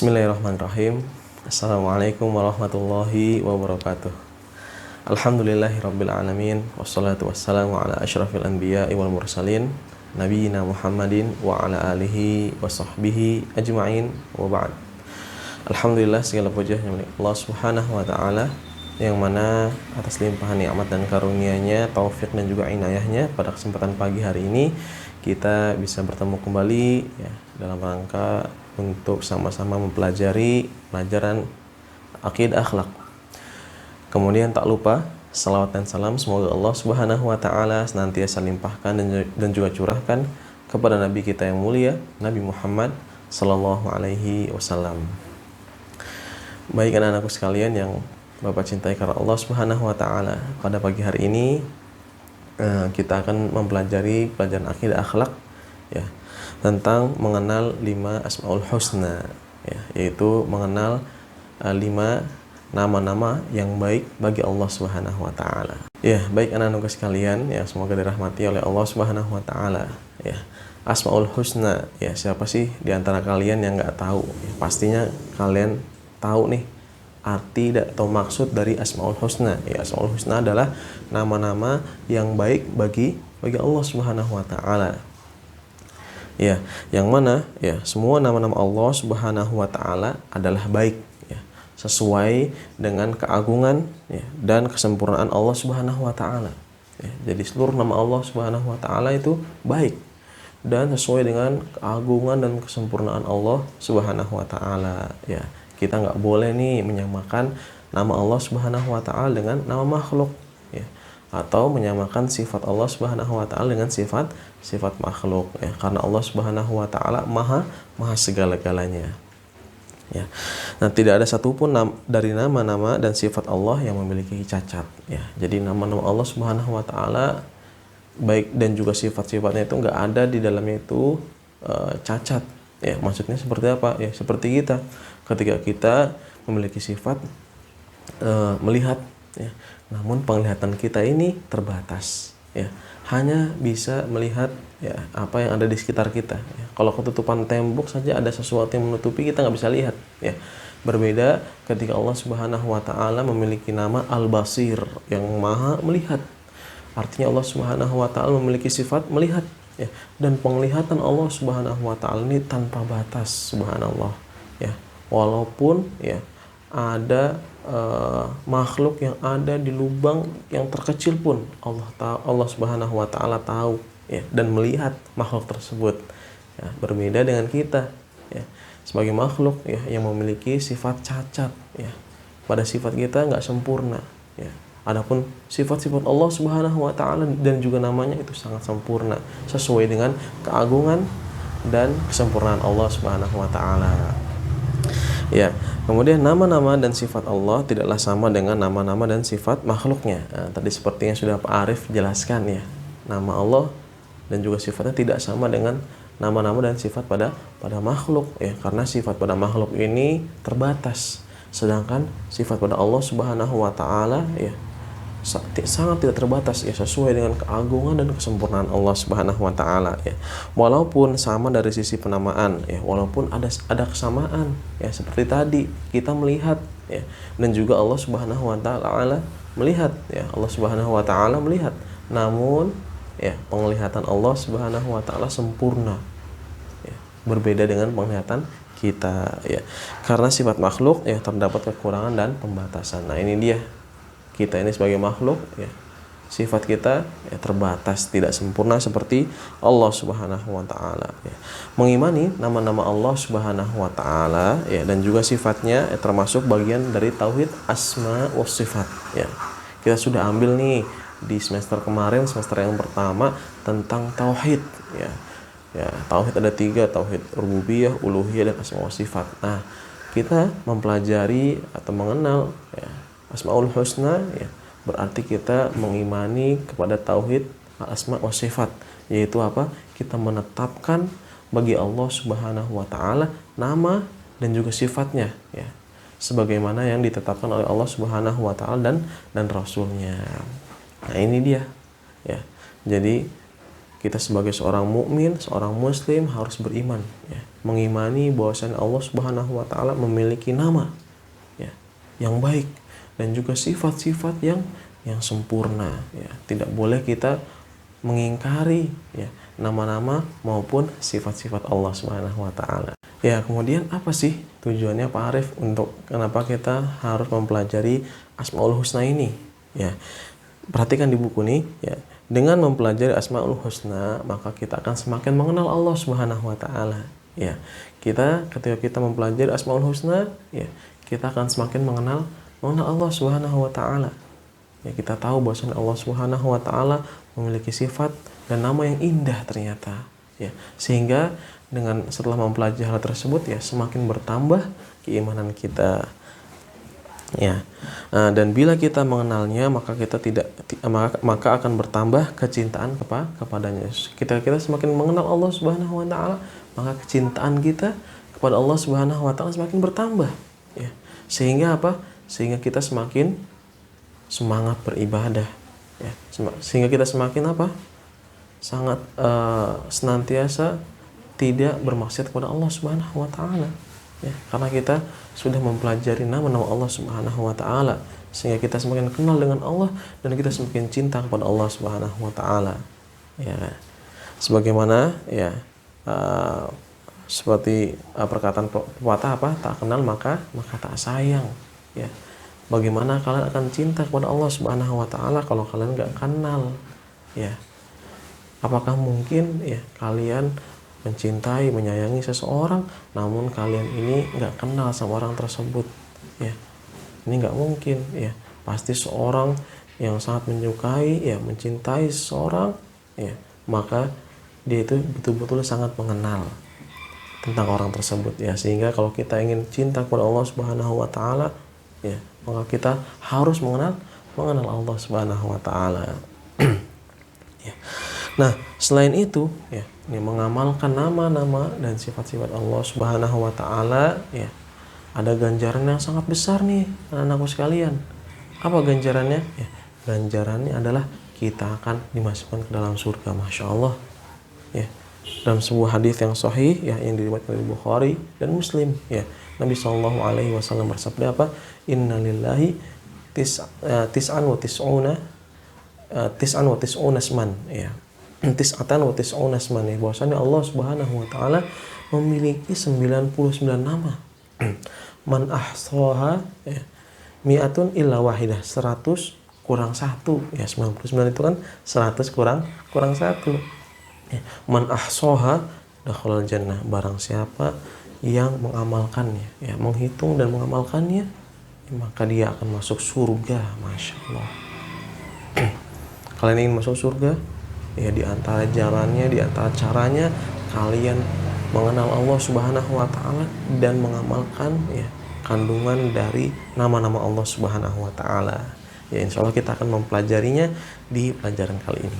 Bismillahirrahmanirrahim. Assalamualaikum warahmatullahi wabarakatuh. Alhamdulillahirabbil alamin wassalatu wassalamu ala asyrafil anbiya'i wal mursalin nabiyina Muhammadin wa ala alihi wa sahbihi ajma'in wa ba'd. Alhamdulillah, segala puji hanya milik Allah Subhanahu wa taala yang mana atas limpahan nikmat dan karunia-Nya, taufik dan juga inayahnya pada kesempatan pagi hari ini kita bisa bertemu kembali ya, dalam rangka untuk sama-sama mempelajari pelajaran akidah akhlak. Kemudian tak lupa salawat dan salam semoga Allah Subhanahu wa taala senantiasa limpahkan dan juga curahkan kepada nabi kita yang mulia, Nabi Muhammad sallallahu alaihi wasallam. Baik anak-anakku sekalian yang Bapak cintai karena Allah Subhanahu wa taala, pada pagi hari ini kita akan mempelajari pelajaran akidah akhlak ya, tentang mengenal 5 Asmaul Husna ya, yaitu mengenal 5 nama-nama yang baik bagi Allah Subhanahu wa taala. Ya, baik anak-anakku sekalian ya, semoga dirahmati oleh Allah Subhanahu wa taala ya. Asmaul Husna ya, siapa sih di antara kalian yang enggak tahu? Ya, pastinya kalian tahu nih arti atau maksud dari Asmaul Husna. Ya, Asmaul Husna adalah nama-nama yang baik bagi Allah Subhanahu wa taala. Ya, yang mana ya semua nama-nama Allah Subhanahu wa taala adalah baik ya, sesuai dengan keagungan ya, dan kesempurnaan Allah Subhanahu wa taala. Ya, jadi seluruh nama Allah Subhanahu wa taala itu baik dan sesuai dengan keagungan dan kesempurnaan Allah Subhanahu wa taala ya. Kita nggak boleh nih menyamakan nama Allah Subhanahu wa taala dengan nama makhluk ya, atau menyamakan sifat Allah Subhanahu wa taala dengan sifat makhluk ya, karena Allah Subhanahu wa taala maha segala-galanya ya. Nah, tidak ada satupun dari nama-nama dan sifat Allah yang memiliki cacat ya. Jadi nama-nama Allah Subhanahu wa taala baik dan juga sifat-sifatnya itu nggak ada di dalamnya itu cacat ya. Maksudnya seperti apa ya? Seperti kita ketika kita memiliki sifat melihat ya, namun penglihatan kita ini terbatas ya, hanya bisa melihat ya apa yang ada di sekitar kita ya. Kalau ketutupan tembok saja ada sesuatu yang menutupi, kita nggak bisa lihat ya. Berbeda ketika Allah Subhanahu wa taala memiliki nama Al-Basir, yang maha melihat. Artinya Allah Subhanahu wa taala memiliki sifat melihat ya, dan penglihatan Allah Subhanahu wa taala ini tanpa batas, subhanallah ya. Walaupun ya ada makhluk yang ada di lubang yang terkecil pun Allah Subhanahu wa taala tahu ya, dan melihat makhluk tersebut ya. Berbeda dengan kita ya, sebagai makhluk ya yang memiliki sifat cacat ya. Pada sifat kita nggak sempurna ya. Adapun sifat-sifat Allah Subhanahu wa taala dan juga namanya itu sangat sempurna sesuai dengan keagungan dan kesempurnaan Allah Subhanahu wa taala. Ya, kemudian nama-nama dan sifat Allah tidaklah sama dengan nama-nama dan sifat makhluknya. Nah, tadi seperti yang sudah Pak Arif jelaskan ya, nama Allah dan juga sifatnya tidak sama dengan nama-nama dan sifat pada makhluk ya, karena sifat pada makhluk ini terbatas, sedangkan sifat pada Allah Subhanahu wa taala ya sangat tidak terbatas ya, sesuai dengan keagungan dan kesempurnaan Allah Subhanahu wa taala ya. Walaupun sama dari sisi penamaan ya, walaupun ada kesamaan ya, seperti tadi kita melihat ya, dan juga Allah Subhanahu wa taala melihat ya, Allah Subhanahu wa taala melihat, namun ya penglihatan Allah Subhanahu wa taala sempurna ya, berbeda dengan penglihatan kita ya. Karena sifat makhluk ya terdapat kekurangan dan pembatasan. Nah, ini dia, kita ini sebagai makhluk ya, sifat kita ya terbatas, tidak sempurna seperti Allah Subhanahu wa taala ya. Mengimani nama-nama Allah Subhanahu wa taala ya dan juga sifatnya ya, termasuk bagian dari tauhid asma wa sifat ya. Kita sudah ambil nih di semester kemarin, semester yang pertama, tentang tauhid ya. Ya, tauhid ada 3, tauhid rububiyah, uluhiyah, dan asma wa sifat. Nah, kita mempelajari atau mengenal ya Asmaul Husna ya, berarti kita mengimani kepada tauhid asma wa sifat, yaitu apa? Kita menetapkan bagi Allah Subhanahu wa taala nama dan juga sifatnya ya, sebagaimana yang ditetapkan oleh Allah Subhanahu wa taala dan Rasulnya. Nah, ini dia ya. Jadi kita sebagai seorang mukmin, seorang muslim harus beriman, ya, mengimani bahwasanya Allah Subhanahu wa taala memiliki nama, ya, yang baik dan juga sifat-sifat yang sempurna, ya. Tidak boleh kita mengingkari, ya, nama-nama maupun sifat-sifat Allah Subhanahu wa taala. Ya, kemudian apa sih tujuannya Pak Arif untuk kenapa kita harus mempelajari Asmaul Husna ini? Ya, perhatikan di buku nih, ya. Dengan mempelajari Asmaul Husna, maka kita akan semakin mengenal Allah Subhanahu wa taala. Ya. Ketika kita mempelajari Asmaul Husna, ya, kita akan semakin mengenal Allah Subhanahu wa taala. Ya, kita tahu bahwa Allah Subhanahu wa taala memiliki sifat dan nama yang indah ternyata. Ya. Sehingga setelah mempelajari hal tersebut, ya, semakin bertambah keimanan kita. Ya, dan bila kita mengenalnya, maka maka akan bertambah kecintaan kepadanya. Kita semakin mengenal Allah Subhanahu wa taala, maka kecintaan kita kepada Allah Subhanahu wa taala semakin bertambah. Ya. Sehingga apa? Sehingga kita semakin semangat beribadah. Ya. Sehingga kita semakin apa? Sangat senantiasa tidak bermaksiat kepada Allah Subhanahu wa taala. Ya, karena kita sudah mempelajari nama-nama Allah Subhanahu wa taala, sehingga kita semakin kenal dengan Allah dan kita semakin cinta kepada Allah Subhanahu wa taala. Ya. Sebagaimana, ya, seperti perkataan pepatah apa? Tak kenal maka tak sayang. Ya. Bagaimana kalian akan cinta kepada Allah Subhanahu wa taala kalau kalian enggak kenal? Ya. Apakah mungkin, ya, kalian mencintai, menyayangi seseorang, namun kalian ini nggak kenal sama orang tersebut? Ya, ini nggak mungkin. Ya, pasti seorang yang sangat menyukai, ya, mencintai seseorang, ya, maka dia itu betul-betul sangat mengenal tentang orang tersebut. Ya, sehingga kalau kita ingin cinta kepada Allah Subhanahu wa taala, ya, maka kita harus mengenal Allah Subhanahu wa taala. Ya. Nah, selain itu, ya, ini mengamalkan nama-nama dan sifat-sifat Allah Subhanahu wa taala, ya, ada ganjaran yang sangat besar nih, anak-anakku sekalian. Apa ganjarannya? Ya, ganjarannya adalah kita akan dimasukkan ke dalam surga, Masya Allah. Ya, dalam sebuah hadis yang sahih, ya, yang diriwayatkan oleh Bukhari dan Muslim, ya, Nabi Shallallahu Alaihi Wasallam bersabda apa? Innalillahi tis'an wa tis'una asman, ya. Tis'atan wa tis'una asman, ya. Bahwasanya Allah Subhanahu wa taala memiliki 99 nama. Man ahsaha, ya, mi'atun illa wahidah, 100 kurang 1, ya, 99 itu kan 100 kurang 1. Ya. Man ahsaha dakhalal jannah, barang siapa yang mengamalkannya, ya, menghitung dan mengamalkannya, ya, maka dia akan masuk surga. Masya Allah. Kalian ingin masuk surga? Ya, di antara jalannya, di antara caranya kalian mengenal Allah Subhanahu wa taala dan mengamalkan, ya, kandungan dari nama-nama Allah Subhanahu wa taala. Ya, insya Allah kita akan mempelajarinya di pelajaran kali ini.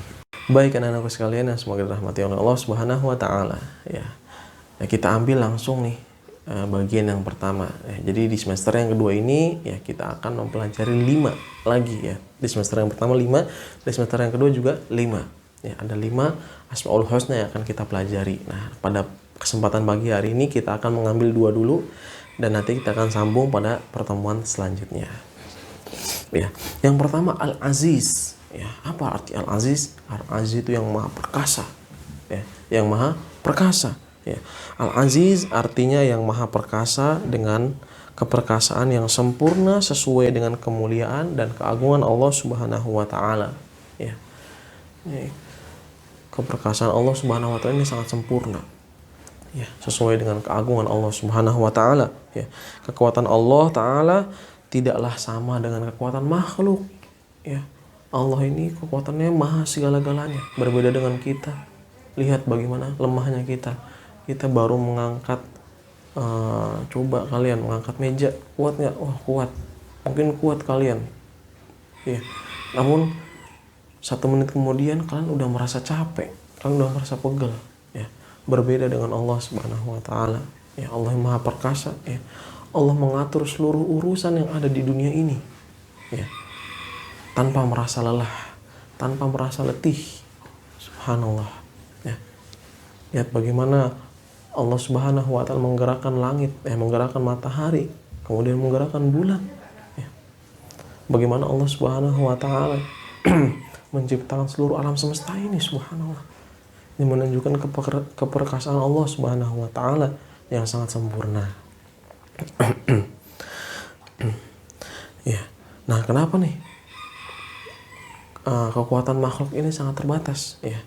Baik anak-anakku sekalian yang semoga dirahmati oleh Allah Subhanahu wa taala, ya. Ya, kita ambil langsung nih bagian yang pertama. Ya, jadi di semester yang kedua ini, ya, kita akan mempelajari 5 lagi, ya. Di semester yang pertama 5, di semester yang kedua juga 5. Ya, ada 5 Asmaul Husna yang akan kita pelajari. Nah, pada kesempatan pagi hari ini kita akan mengambil 2 dulu dan nanti kita akan sambung pada pertemuan selanjutnya. Ya, yang pertama Al-Aziz. Ya, apa arti Al-Aziz? Al-Aziz itu yang maha perkasa. Ya, yang maha perkasa. Ya. Al-Aziz artinya yang maha perkasa dengan keperkasaan yang sempurna sesuai dengan kemuliaan dan keagungan Allah Subhanahu wa taala. Ya. Keperkasaan Allah Subhanahu wa taala ini sangat sempurna. Ya, sesuai dengan keagungan Allah Subhanahu wa taala, ya. Kekuatan Allah taala tidaklah sama dengan kekuatan makhluk, ya. Allah ini kekuatannya maha segala-galanya, berbeda dengan kita. Lihat bagaimana lemahnya kita. Kita baru mengangkat coba kalian mengangkat meja, kuat nggak? Wah, kuat. Mungkin kuat kalian. Ya. Namun 1 menit kemudian kalian udah merasa capek, kalian udah merasa pegel, ya. Berbeda dengan Allah Subhanahu wa taala, ya. Allah yang maha perkasa, ya. Allah mengatur seluruh urusan yang ada di dunia ini, ya, tanpa merasa lelah, tanpa merasa letih. Subhanallah, Lihat bagaimana Allah Subhanahu wa taala menggerakkan langit, menggerakkan matahari, kemudian menggerakkan bulan. Ya. Bagaimana Allah Subhanahu wa taala menciptakan seluruh alam semesta ini, subhanallah. Ini menunjukkan keperkasaan Allah Subhanahu wa taala yang sangat sempurna. Ya. Nah, kenapa nih? Kekuatan makhluk ini sangat terbatas, ya.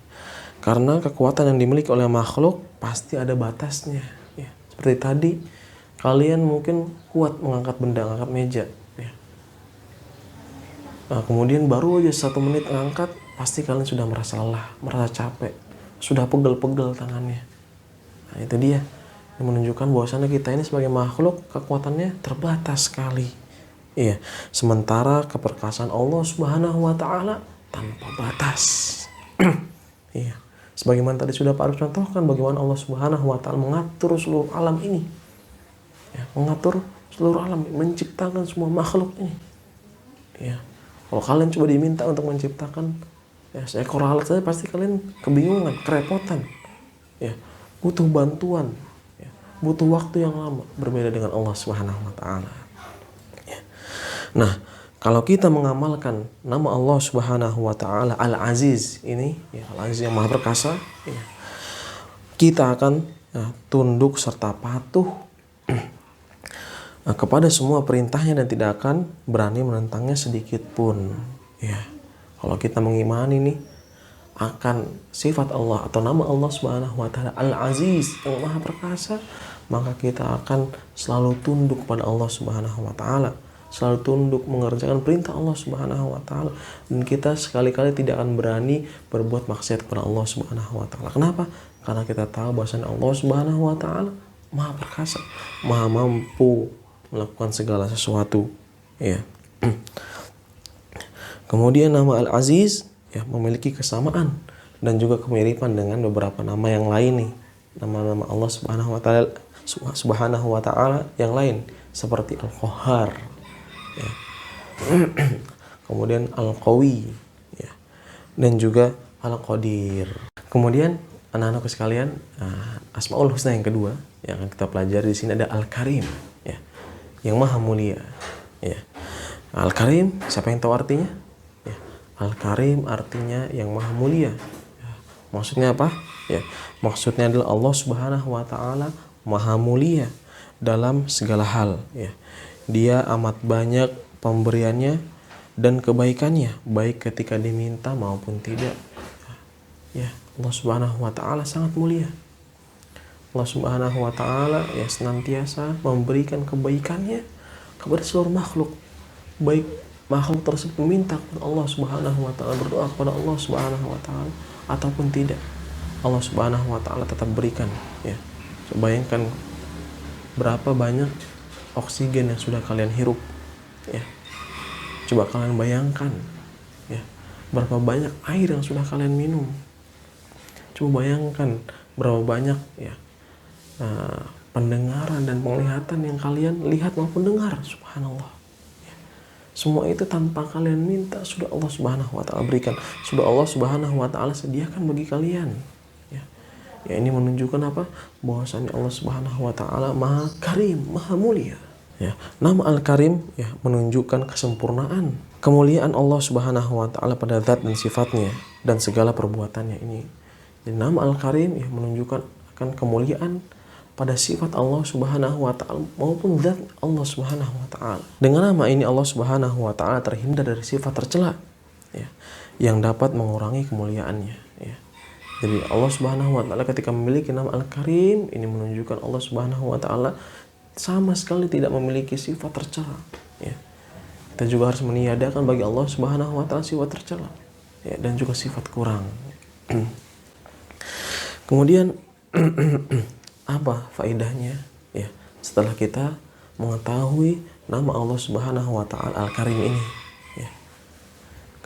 Karena kekuatan yang dimiliki oleh makhluk pasti ada batasnya, ya. Seperti tadi, kalian mungkin kuat mengangkat benda, mengangkat meja, ya. Nah, kemudian baru aja 1 menit ngangkat, pasti kalian sudah merasa lelah, merasa capek, sudah pegel-pegel tangannya. Nah, itu dia yang menunjukkan bahwasannya kita ini sebagai makhluk kekuatannya terbatas sekali. Iya, sementara keperkasaan Allah Subhanahu wa taala tanpa batas. Iya. Sebagaimana tadi sudah Pak Arif contohkan bagaimana Allah Subhanahu wa taala mengatur seluruh alam ini. Ya, mengatur seluruh alam, menciptakan semua makhluk ini. Ya. Kalau kalian coba diminta untuk menciptakan seekor alat saja pasti kalian kebingungan, kerepotan. Ya, butuh bantuan, ya, butuh waktu yang lama, berbeda dengan Allah Subhanahu wa taala. Ya. Nah, kalau kita mengamalkan nama Allah Subhanahu wa taala Al-Aziz ini, ya, Al-Aziz yang Maha Perkasa, ya, kita akan tunduk serta patuh kepada semua perintahnya dan tidak akan berani menentangnya sedikit pun. Ya. Kalau kita mengimani nih akan sifat Allah atau nama Allah Subhanahu wa taala Al-Aziz yang Maha Perkasa, maka kita akan selalu tunduk pada Allah Subhanahu wa taala, selalu tunduk mengerjakan perintah Allah Subhanahu wa taala, dan kita sekali-kali tidak akan berani berbuat maksiat kepada Allah Subhanahu wa taala. Kenapa? Karena kita tahu bahwasanya Allah Subhanahu wa taala Maha Perkasa, Maha mampu melakukan segala sesuatu. Ya. Kemudian nama Al-Aziz, ya, memiliki kesamaan dan juga kemiripan dengan beberapa nama yang lain nih. Nama-nama Allah Subhanahu wa taala yang lain seperti Al-Qahhar, ya. Kemudian Al-Qawi, ya, dan juga Al-Qadir. Kemudian anak-anakku sekalian, Asmaul Husna yang kedua yang akan kita pelajari di sini ada Al-Karim, ya, yang maha mulia, ya. Al-Karim, siapa yang tahu artinya? Ya, Al-Karim artinya yang maha mulia. Ya, maksudnya apa? Ya, maksudnya adalah Allah Subhanahu wa taala maha mulia dalam segala hal, ya. Dia amat banyak pemberiannya dan kebaikannya, baik ketika diminta maupun tidak. Ya, Allah Subhanahu wa taala sangat mulia. Allah Subhanahu wa taala ya senantiasa memberikan kebaikannya kepada seluruh makhluk. Baik makhluk tersebut meminta kepada Allah Subhanahu wa taala, berdoa kepada Allah Subhanahu wa taala ataupun tidak, Allah Subhanahu wa taala tetap berikan, ya. Coba bayangkan berapa banyak oksigen yang sudah kalian hirup, ya. Coba kalian bayangkan, ya, berapa banyak air yang sudah kalian minum. Coba bayangkan berapa banyak, ya, pendengaran dan penglihatan yang kalian lihat maupun dengar, subhanallah. Ya. Semua itu tanpa kalian minta sudah Allah Subhanahu wa taala berikan, sudah Allah Subhanahu wa taala sediakan bagi kalian. Ya. Ya, ini menunjukkan apa? Bahwasanya Allah Subhanahu wa taala Maha Karim, Maha Mulia. Ya, nama Al-Karim ya menunjukkan kesempurnaan, kemuliaan Allah Subhanahu wa taala pada zat dan sifatnya dan segala perbuatannya ini. Jadi nama Al-Karim ya menunjukkan akan kemuliaan pada sifat Allah Subhanahu wa taala maupun zat Allah Subhanahu wa taala. Dengan nama ini Allah Subhanahu wa taala terhindar dari sifat tercela, ya, yang dapat mengurangi kemuliaannya, ya. Jadi Allah Subhanahu wa taala ketika memiliki nama Al-Karim ini menunjukkan Allah Subhanahu wa taala sama sekali tidak memiliki sifat tercela, ya. Kita juga harus meniadakan bagi Allah Subhanahu wa taala sifat tercela, ya, dan juga sifat kurang. Kemudian apa faedahnya, ya, setelah kita mengetahui nama Allah Subhanahu wa taala Al-Karim ini, ya.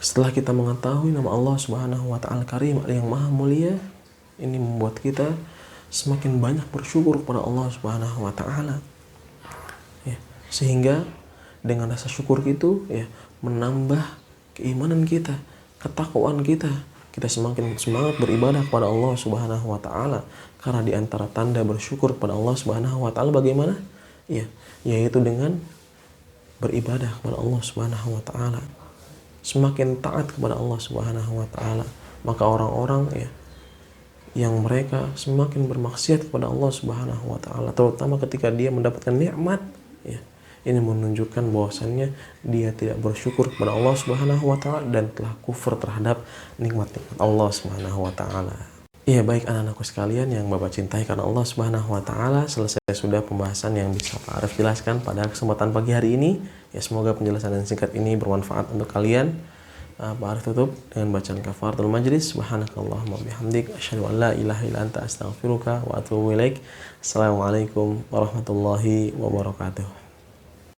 Setelah kita mengetahui nama Allah Subhanahu wa taala Al-Karim yang maha mulia, ini membuat kita semakin banyak bersyukur kepada Allah Subhanahu wa taala. Ya, sehingga dengan rasa syukur itu ya menambah keimanan kita, ketakwaan kita. kita semakin semangat beribadah kepada Allah Subhanahu wa taala. Karena di antara tanda bersyukur kepada Allah Subhanahu wa taala bagaimana? Ya, yaitu dengan beribadah kepada Allah Subhanahu wa taala. Semakin taat kepada Allah Subhanahu wa taala, maka orang-orang ya yang mereka semakin bermaksiat kepada Allah Subhanahu wa taala, terutama ketika dia mendapatkan nikmat, ya. Ini menunjukkan bahwasannya dia tidak bersyukur kepada Allah Subhanahu wa taala dan telah kufur terhadap nikmat-nikmat Allah Subhanahu wa taala. Iya, baik anak-anakku sekalian yang Bapak cintai karena Allah Subhanahu wa taala, selesai sudah pembahasan yang bisa Pak Arif jelaskan pada kesempatan pagi hari ini. Ya, semoga penjelasan yang singkat ini bermanfaat untuk kalian. Pak Arif tutup dengan bacaan kafaratul majlis. Subhanakallahumma bihamdik asyhadu an la ilaha illa anta astaghfiruka wa atubu ilaik. Assalamualaikum warahmatullahi wabarakatuh.